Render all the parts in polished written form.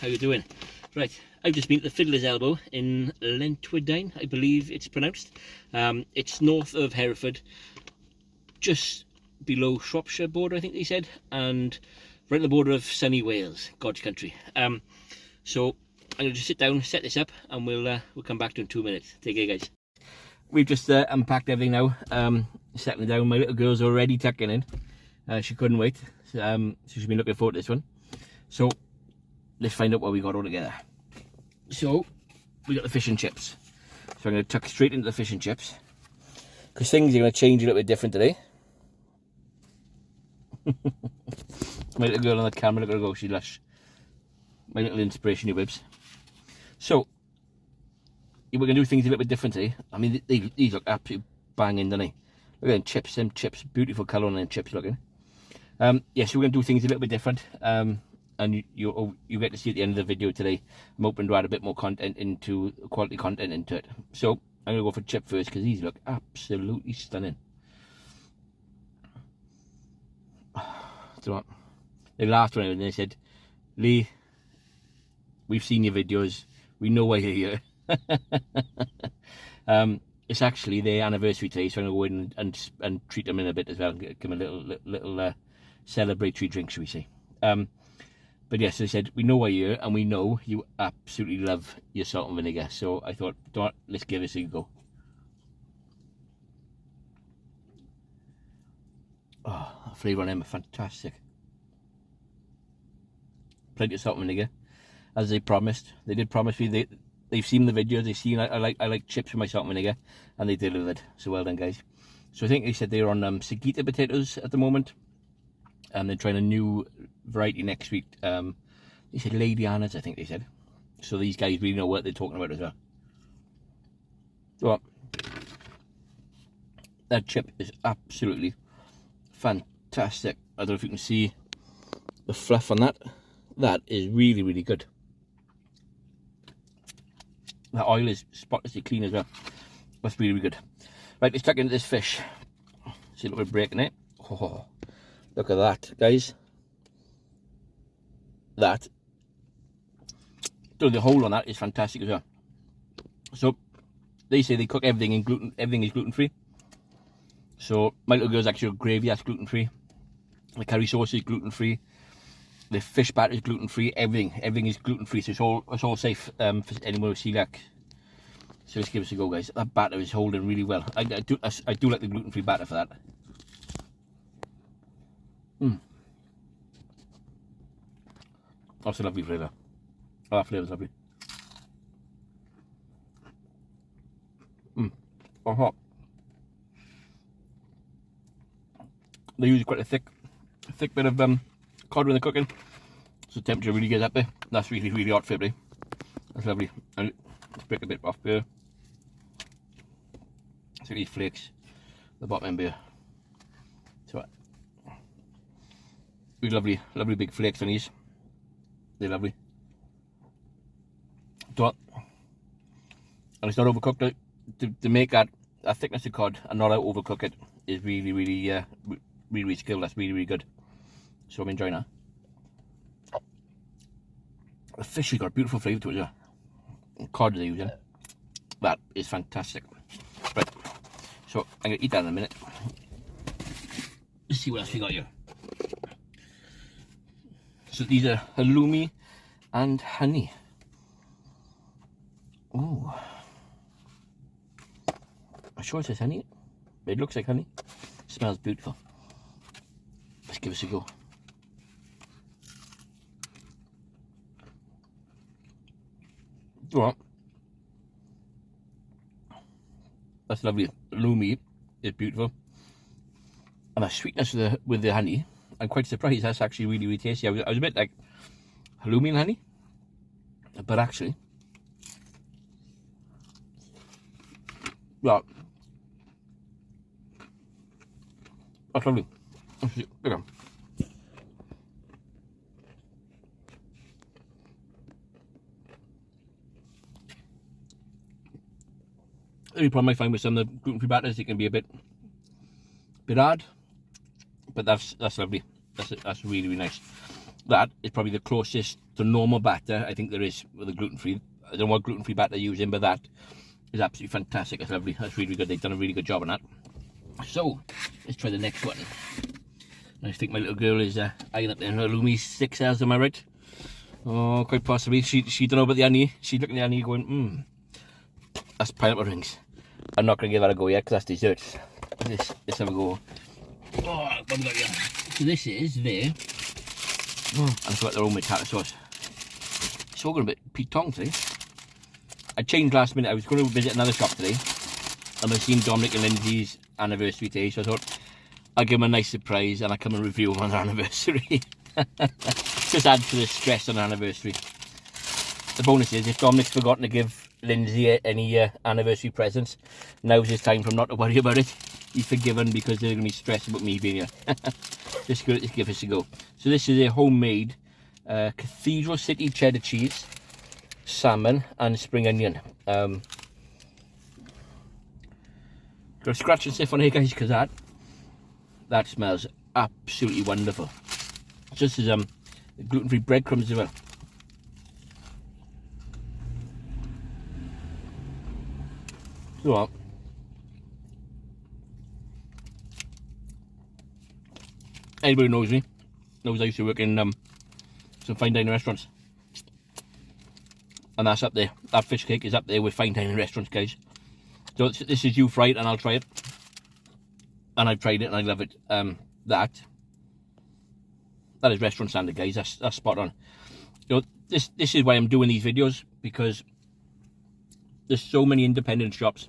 how you doing? Right, I've just been at the Fiddler's Elbow in Leintwardine, I believe it's pronounced. It's north of Hereford, just below Shropshire border, I think they said, and right on the border of sunny Wales, God's country. So I'm going to just sit down, set this up, and we'll come back to it in 2 minutes. Take care, guys. We've just unpacked everything now, settling down. My little girl's already tucking in. She couldn't wait, so she's been looking forward to this one. So let's find out what we got all together. So we got the fish and chips. So I'm going to tuck straight into the fish and chips, because things are going to change a little bit different today. My little girl on the camera, look at her go, she's lush. My little inspiration, you bibs. So we're going to do things a little bit different today. I mean, these look absolutely banging, don't they? Look at them chips, beautiful colour on them chips looking. Yeah, so we're going to do things a little bit different. And you get to see at the end of the video today. I'm hoping to add a bit more content into, quality content into it. So I'm going to go for chip first, because these look absolutely stunning. So what? The last one, they said, Lee, we've seen your videos, we know why you're here. It's actually their anniversary today, so I'm going to go in and treat them in a bit as well, give them a little celebratory drink, shall we say. But yes, they said, we know why you're here, and we know you absolutely love your salt and vinegar, so I thought, let's give this a go. Oh, the flavour on them are fantastic. Plenty of salt and vinegar, as they promised. They did promise me. They've seen the video. They've seen I like chips with my salt and vinegar, and they delivered. So well done, guys. So I think they said they're on Sagita potatoes at the moment, and they're trying a new variety next week. They said Lady Anna's, I think they said. So these guys really know what they're talking about as well. So that chip is absolutely fantastic. I don't know if you can see the fluff on that. That is really, really good. That oil is spotlessly clean as well. That's really, really good. Right, let's tuck into this fish. See a little bit of break in it. Oh, look at that, guys. That. So the hole on that is fantastic as well. So they say they cook everything in gluten. Everything is gluten free. So my little girl's actually gravy, that's gluten free. The curry sauce is gluten free. The fish batter is gluten free. Everything is gluten free. So it's all safe for anyone with celiac. So let's give us a go, guys. That batter is holding really well. I do like the gluten free batter for that. That's a lovely flavour. Oh, that flavour's lovely. Oh, hot. They use quite a thick bit of cod when they're cooking, so the temperature really gets up there. That's really, really hot for everybody. That's lovely. And let's break a bit off here. So these flakes, the bottom end here. So really lovely big flakes on these. They're lovely. So, and it's not overcooked. To make that thickness of cod and not overcook it is really, really skilled. That's really, really good. So I'm enjoying that. The fish has got a beautiful flavour to it, yeah. Cod they're using. That is fantastic. Right, so I'm going to eat that in a minute. Let's see what else we got here. So these are halloumi and honey. Oh, I'm sure it says honey. It looks like honey. It smells beautiful. Let's give us a go. Well, that's lovely. Halloumi is beautiful, and the sweetness with the honey. I'm quite surprised. That's actually really, really tasty. I was a bit like halloumi and honey, but actually, well, that's lovely. Look at them. The only problem I find with some of the gluten-free batters, it can be a bit hard, but that's lovely. That's really, really nice. that is probably the closest to normal batter I think there is with the gluten-free. I don't know what gluten-free batter they're using, but that is absolutely fantastic. It's lovely. That's really good. They've done a really good job on that. So let's try the next one. I think my little girl is eyeing up there. Her Lumi 6Ls, am I right? Oh, quite possibly. She don't know about the honey. She's looking at the honey going, that's pineapple rings. I'm not going to give that a go yet because that's dessert. Let's have a go. Oh, what have we got here? So this is there. Oh, and I forgot their homemade tartar sauce. It's all going a bit Pete-tong today. I changed last minute. I was going to visit another shop today, and I've seen Dominic and Linzi's anniversary today, so I thought I'll give them a nice surprise and I'll come and review them on their anniversary. Just add to the stress on an anniversary. The bonus is, if Dominic's forgotten to give Linzi any anniversary presents, now's his time for him not to worry about it. He's forgiven because they're going to be stressed about me being here. Just give us a go. So this is a homemade Cathedral City cheddar cheese, salmon and spring onion. Got a scratch and sniff on here, guys, because that smells absolutely wonderful. Just as gluten-free breadcrumbs as well. So anybody who knows me knows I used to work in some fine dining restaurants, and that's up there. That fish cake is up there with fine dining restaurants, guys. So this is you fried, and I'll try it, and I've tried it and I love it. That is restaurant standard, guys. That's spot on. You know, this is why I'm doing these videos, because there's so many independent shops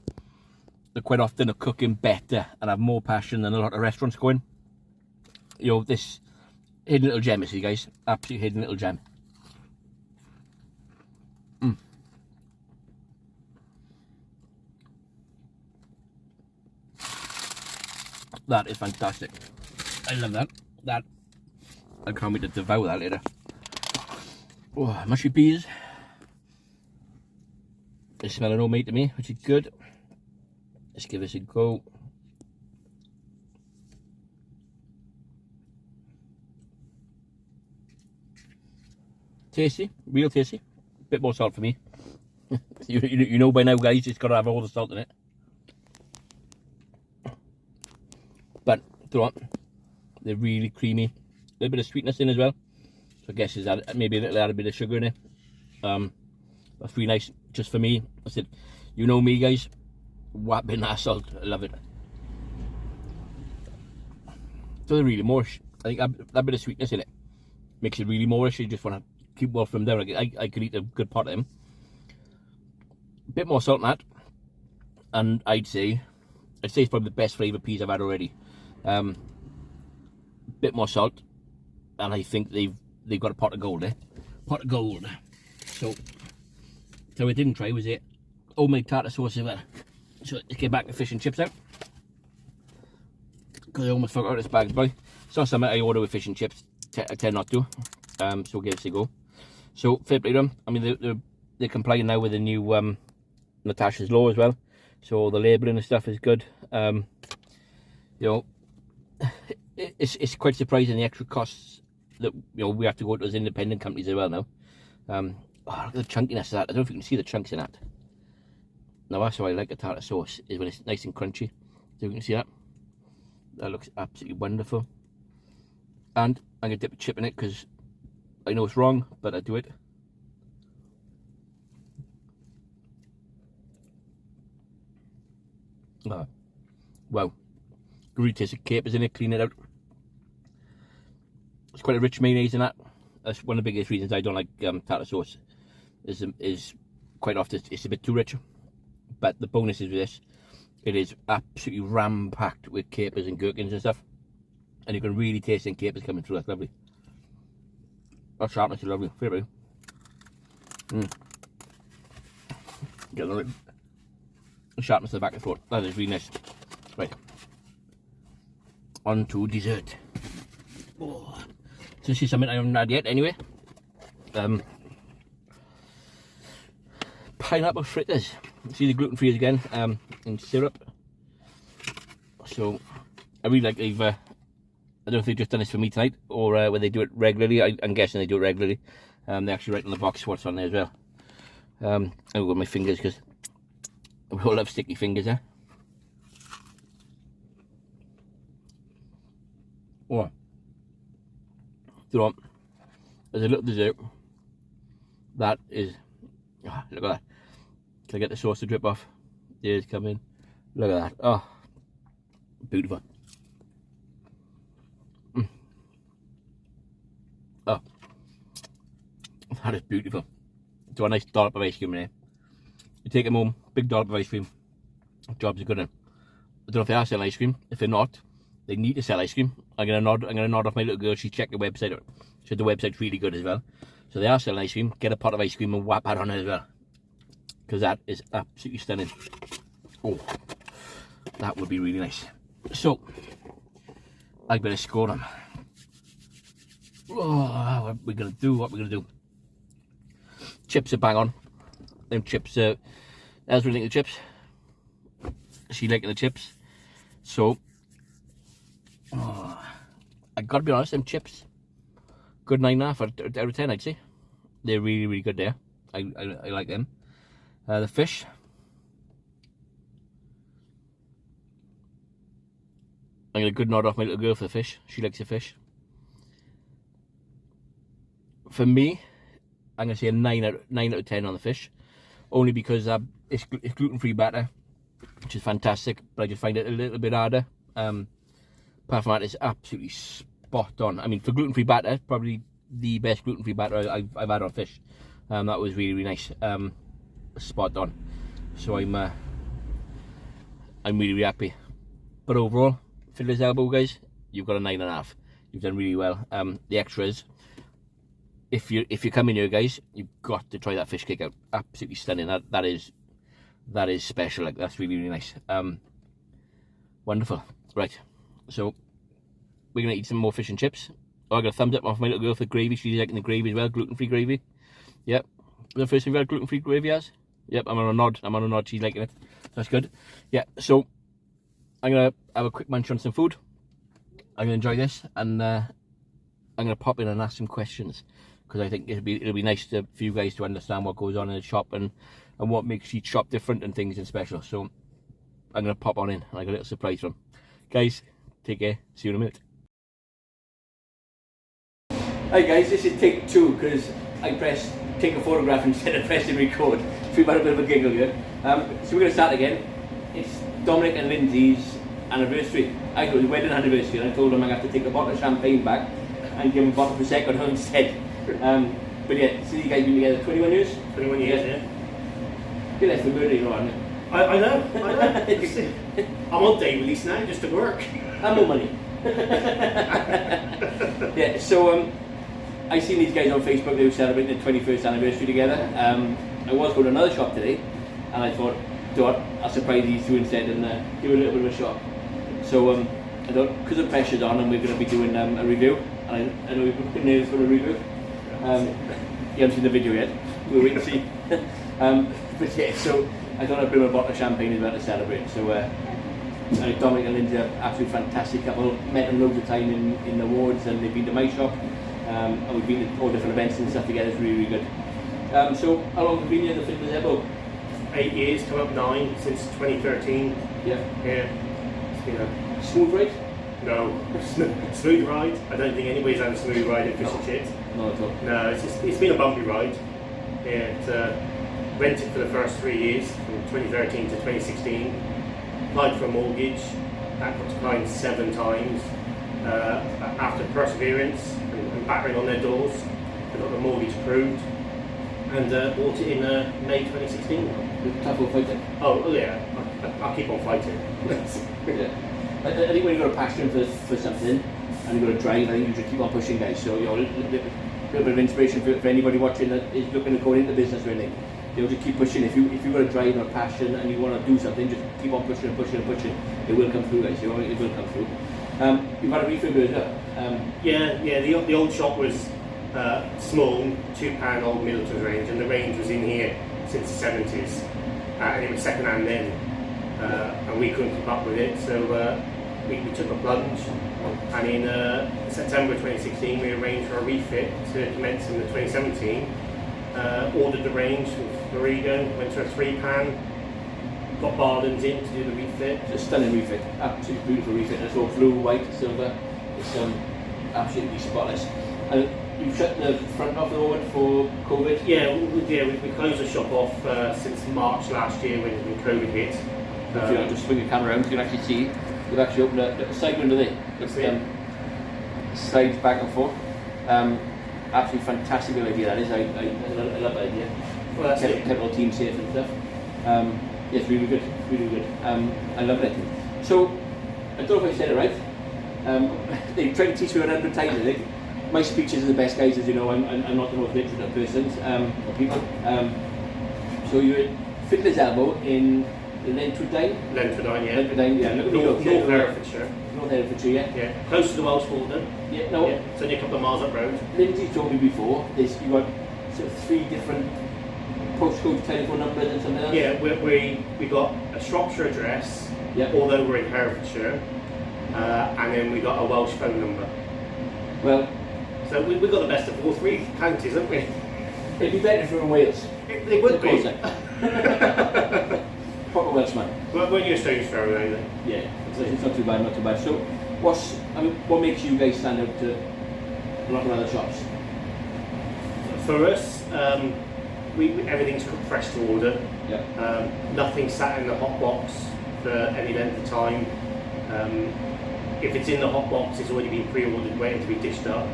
that quite often are cooking better and have more passion than a lot of restaurants going. You know, this hidden little gem, you see, guys. Absolute hidden little gem. That is fantastic. I love that. I can't wait to devour that later. Oh, mushy peas. They're smelling homemade to me, which is good. Let's give this a go. Tasty, real tasty. Bit more salt for me. you know by now, guys, it's got to have all the salt in it. But through on, they're really creamy. A little bit of sweetness in as well. So I guess is maybe a little add a bit of sugar in it. That's really nice. Just for me, I said, you know me, guys. Whapping that salt, I love it. So they're really moreish. I think that bit of sweetness in it makes it really moreish. You just want to keep well from them. I could eat a good pot of them. A bit more salt than that, and I'd say it's probably the best flavour peas I've had already. Bit more salt, and I think they've got a pot of gold there. Pot of gold. So I didn't try was it homemade tartar sauce as well. So let's get back the fish and chips out, because I almost forgot this bag's boy. It's not something I order with fish and chips. I tend not to. So we'll give this a go. So fair play to them. I mean, they're complying now with the new Natasha's law as well. So the labelling and stuff is good. You know, it's quite surprising the extra costs that we have to go to as independent companies as well now. Oh, look at the chunkiness of that. I don't know if you can see the chunks in that. Now that's why I like the tartar sauce, is when it's nice and crunchy. So you can see that. That looks absolutely wonderful. And I'm going to dip a chip in it because I know it's wrong, but I do it. Oh, wow. Really tasty capers in it, clean it out. It's quite a rich mayonnaise in that. That's one of the biggest reasons I don't like tartar sauce. Is quite often it's a bit too rich. But the bonus is with this, it is absolutely ram-packed with capers and gherkins and stuff. And you can really taste the capers coming through. That's lovely. That sharpness is lovely. Fair play. Get the sharpness of the back of the throat. That is really nice. Right. On to dessert. Oh. So this is something I haven't had yet anyway. Pineapple fritters. See the gluten free again, in syrup. So I really like they've I don't know if they've just done this for me tonight, or whether they do it regularly. I'm guessing they do it regularly. They actually write on the box what's on there as well. I've got my fingers, because we all have sticky fingers, eh? Oh, you know what? There's a little dessert. That is, oh, look at that. Can I get the sauce to drip off? There's coming. Look at that. Oh, beautiful. Oh, that is beautiful. So a nice dollop of ice cream in there. You take them home, big dollop of ice cream. Jobs are good. I don't know if they are selling ice cream. If they're not, they need to sell ice cream. I'm gonna nod off my little girl. She checked the website out. She said the website's really good as well. So they are selling ice cream. Get a pot of ice cream and whap that on it as well, because that is absolutely stunning. Oh, that would be really nice. So I better score them. Oh, what we're gonna do? What we're gonna do? Chips are bang on. Them chips. Elle's really liking the chips. She liking the chips. So, oh, I gotta be honest. Them chips, good 9.5 out of 10. I'd say they're really, really good there. I like them. The fish. I get a good nod off my little girl for the fish. She likes the fish. For me, I'm going to say a 9 out of 10 on the fish. Only because it's gluten-free batter, which is fantastic, but I just find it a little bit harder. Apart from that, it's absolutely spot on. I mean, for gluten-free batter, probably the best gluten-free batter I've had on fish. That was really, really nice. Spot on. So I'm really, really happy. But overall, Fiddler's Elbow, guys, you've got a 9.5. You've done really well. The extras, if you come in here, guys, you've got to try that fish cake out. Absolutely stunning. That is special. Like, that's really, really nice. Wonderful. Right, so we're gonna eat some more fish and chips. Oh, I got a thumbs up off my little girl for the gravy. She's liking the gravy as well, gluten-free gravy. Yep. The first time we've had gluten-free gravy, as. Yep, I'm on a nod. She's liking it. That's good. Yeah. So I'm gonna have a quick munch on some food. I'm gonna enjoy this, and I'm gonna pop in and ask some questions, because I think it'll be nice for you guys to understand what goes on in the shop and what makes each shop different and things and special. So I'm gonna pop on in, and I got a little surprise for them. Guys, take care. See you in a minute. Hi guys, this is take 2, because I pressed take a photograph instead of pressing record. So we've had a bit of a giggle here. So we're going to start again. It's Dominic and Linzi's anniversary. I thought it was wedding anniversary, and I told them I have to take a bottle of champagne back and give them a bottle of Prosecco now instead. But yeah, so you guys been together 21 years? 21 years, yeah. You're less than murder, you know, aren't you? I know. I'm on day release now, just to work. And more money. Yeah, so I seen these guys on Facebook. They were celebrating their 21st anniversary together. I was going to another shop today, and I thought, I'll surprise these two instead and do a little bit of a shop. So I thought, because the pressure's on and we're going to be doing a review, and I know we've been nails for a review. You haven't seen the video yet. We'll wait and see. But yeah, so I thought I'd bring a bottle of champagne as well to celebrate. So Dominic and Linzi are absolutely fantastic couple. Met them loads of time in the awards, and they've been to my shop, and we've been to all different events and stuff together. It's really, really good. So how long have you been here at the Fiddler's Elbow? 8 years, come up 9 since 2013. Yeah. Yeah. It's been a smooth ride? No, smooth ride. I don't think anybody's had a smooth ride at Fish and Chips. Not at all. No, it's been a bumpy ride. Yeah, it, rented for the first 3 years, from 2013 to 2016. Applied for a mortgage. That got declined 7 times. After perseverance and battering on their doors, they got the mortgage approved, and bought it in May 2016. Tough old fighting. Oh yeah, I'll keep on fighting. Yeah. I think when you've got a passion for something and you've got a drive, I think you just keep on pushing, guys. So, you know, a little bit of inspiration for anybody watching that is looking to go into business or anything. You know, just keep pushing. If you've got a drive and a passion and you want to do something, just keep on pushing and pushing and pushing. It will come through, guys. You know, it will come through. You've had a refurb as well. Yeah. The old shop was small, £2 old Middleton's range, and the range was in here since the 70s, and it was second hand then, and we couldn't keep up with it. So we took a plunge, and in September 2016 we arranged for a refit to commence in the 2017. Ordered the range with Lorigo, went to a 3-pan, got Bardens in to do the refit. It's a stunning refit, absolutely beautiful refit. It's all blue, white, silver. It's absolutely spotless. And you shut the front off the moment for COVID? Yeah, we closed the shop off since March last year when COVID hit. If you just swing your camera around, you can actually see we've actually opened a side window there. Slides back and forth. Absolutely fantastic idea that is. I love that idea. Well, that's it. Kept our team safe and stuff. Yes, really good, really good. I love it. So, I don't know if I said it right. They tried to teach me 100 times, I think. My speeches are the best, guys, as you know. I'm not the most literate of persons or people. So you're at Fiddler's Elbow in Leintwardine? Leintwardine, yeah. Leintwardine, yeah. North Herefordshire. North Herefordshire, yeah. Yeah. Close to the Welsh border. Yeah, no. Yeah. It's only a couple of miles up road. Lindsay told me before, you've got sort of 3 different postcodes, telephone numbers and something else? Yeah, we got a Shropshire address, although we're in Herefordshire, and then we got a Welsh phone number. Well, so we've got the best of all 3 counties, haven't we? It'd be better if we were in Wales. It would be. Proper Welshman. Well, when you're a strange throw, then. Yeah, it's not too bad, not too bad. So, what makes you guys stand out to a lot of other shops? For us, everything's cooked fresh to order. Yeah. Nothing sat in the hot box for any length of time. If it's in the hot box, it's already been pre-ordered, waiting to be dished up.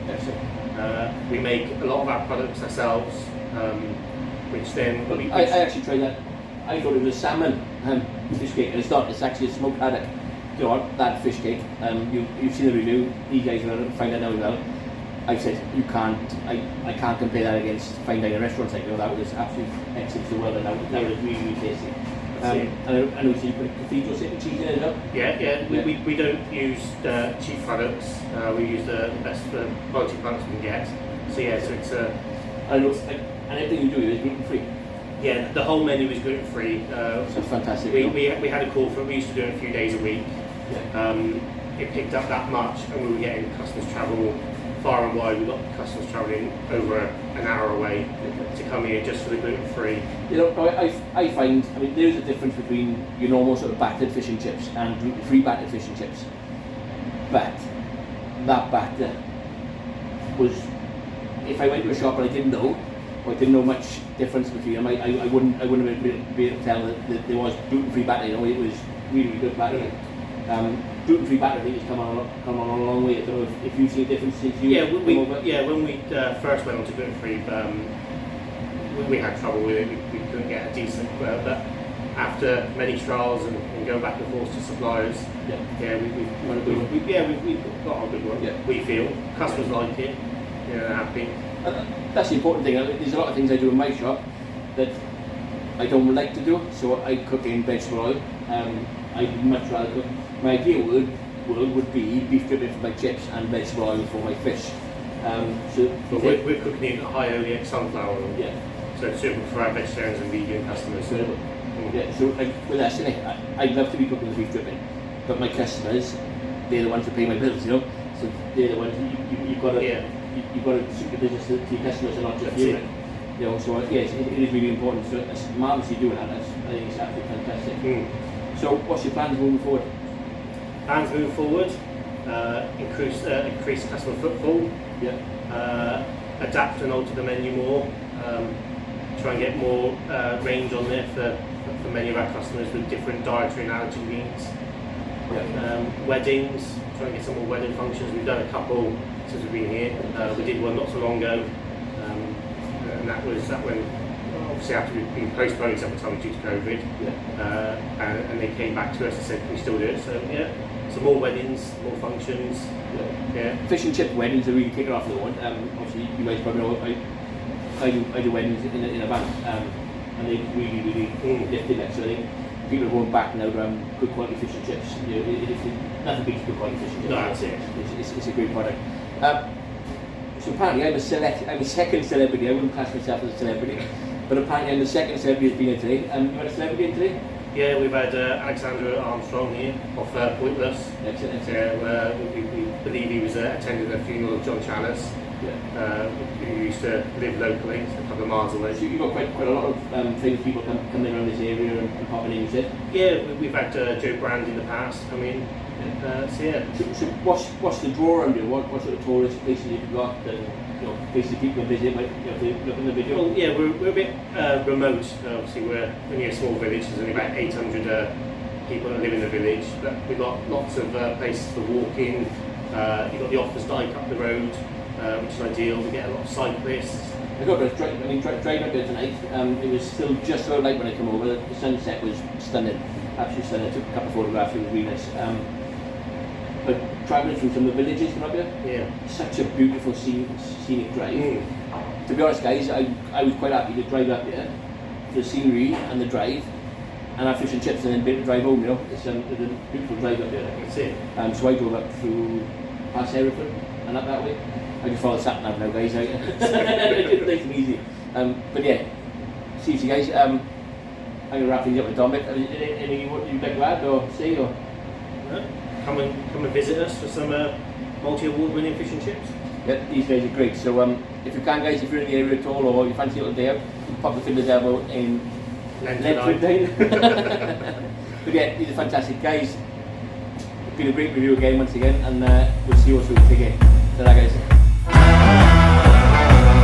We make a lot of our products ourselves, which then... I actually tried that. I thought it was a salmon fish cake, and it's not. It's actually a smoked haddock. You know what? That fish cake. You've seen the review. You guys will find out now as well. I said you can't. I can't compare that against fine dining restaurants. Like, you know, that was absolutely excellent to well, and that was really, really tasty. And I know you put cathedral cheese in it as well. Yeah. We don't use cheap products. We use the best quality products we can get. So yeah, so it's and everything you do is gluten free. Yeah, the whole menu is gluten free. So fantastic. We had a call for it. We used to do it a few days a week. Yeah. It picked up that much, and we were getting customers travel far and wide. We got customers travelling over an hour away to come here just for the gluten free. You know, I find, I mean, there's a difference between your normal sort of battered fish and chips and gluten free battered fish and chips. But that batter was, if I went to a shop and I didn't know much difference between them, I wouldn't be able to tell that there was gluten free batter. You know, it was really good batter. Gluten free batter, I think, has come on a long way. I don't know if you've seen a difference since you when we first went on to gluten free, we had trouble with it. We couldn't get a decent, but after many trials and going back and forth to suppliers, we've got a good one. Yeah. We feel customers like it, they're happy. That's the important thing. There's a lot of things I do in my shop that I don't like to do. So I cook in vegetable oil. I'd much rather cook. My ideal world would be beef dripping for my chips and vegetable oil for my fish. But we're cooking in high oleac sunflower oil. Yeah. So it's suitable for our vegetarians and vegan customers. Yeah. So with us, I'd love to be cooking the beef dripping, but my customers, they're the ones who pay my bills, you know. So they're the ones you've got to. You've got to suit the business to your customers and not just you. You know, so yes, it is really important. So it's marvellously doing that. I think it's absolutely fantastic. So what's your plans moving forward? Plans moving forward, increase customer footfall. Yeah. Adapt and alter the menu more. Try and get more range on there for many of our customers with different dietary and allergy needs. Yeah. Weddings. Try and get some more wedding functions. We've done a couple since we've been here. We did one not so long ago, and that when obviously after we've been postponing several times due to COVID. Yeah. And they came back to us and said, can we still do it? So yeah, so more weddings, more functions. Yeah. Fish and chip weddings are really kicking off at the moment. Obviously, you guys probably know I do weddings in a van, and they really lifted it. So I think people are going back now to good quality fish and chips. You know, nothing beats good quality fish and chips. No, that's it. It's a great product. So apparently I'm a second celebrity. I wouldn't class myself as a celebrity, but apparently I'm the second celebrity who's been here today. You had a celebrity in today? Yeah, we've had Alexander Armstrong here off Pointless. Excellent. We believe he was attending the funeral of John Challis, who used to live locally, so a couple of miles away. So you've got quite a lot of famous people coming around this area and popping in, you said? Yeah, we've had Joe Brand in the past come in. So what's the draw around here? What sort of tourist places have you got and places people can visit? If you look in the video. Well, yeah, we're a bit remote. Obviously, we're only a small village. There's only about 800 people that live in the village, but we've got lots of places for walking. You've got the Office Dyke up the road, which is ideal. We get a lot of cyclists. I got to driving up there tonight. It was still just about light when I came over. The sunset was stunning, absolutely stunning. I took a couple of photographs. It was really nice. But travelling through some of the villages from up here, such a beautiful scenic drive. To be honest, guys, I was quite happy to drive up here for the scenery and the drive, and have fish and chips, and then a bit to drive home. It's a beautiful drive up here. That's it. So I drove up through past Hereford and up that way. I just follow the sat nav now, guys. It's nice and easy. But yeah, seriously, guys, I'm going to wrap things up with Dominic. Anything you'd like to add or say? Or? Come and visit us for some multi-award winning fish and chips. Yeah, these guys are great. So if you can, guys, if you're in the area at all or you fancy a little day out, pop the Fiddler's Elbow in Leintwardine. But yeah, these are fantastic guys. It's been a great review again, once again, and we'll see you all soon. Take care. Ta-ra, guys.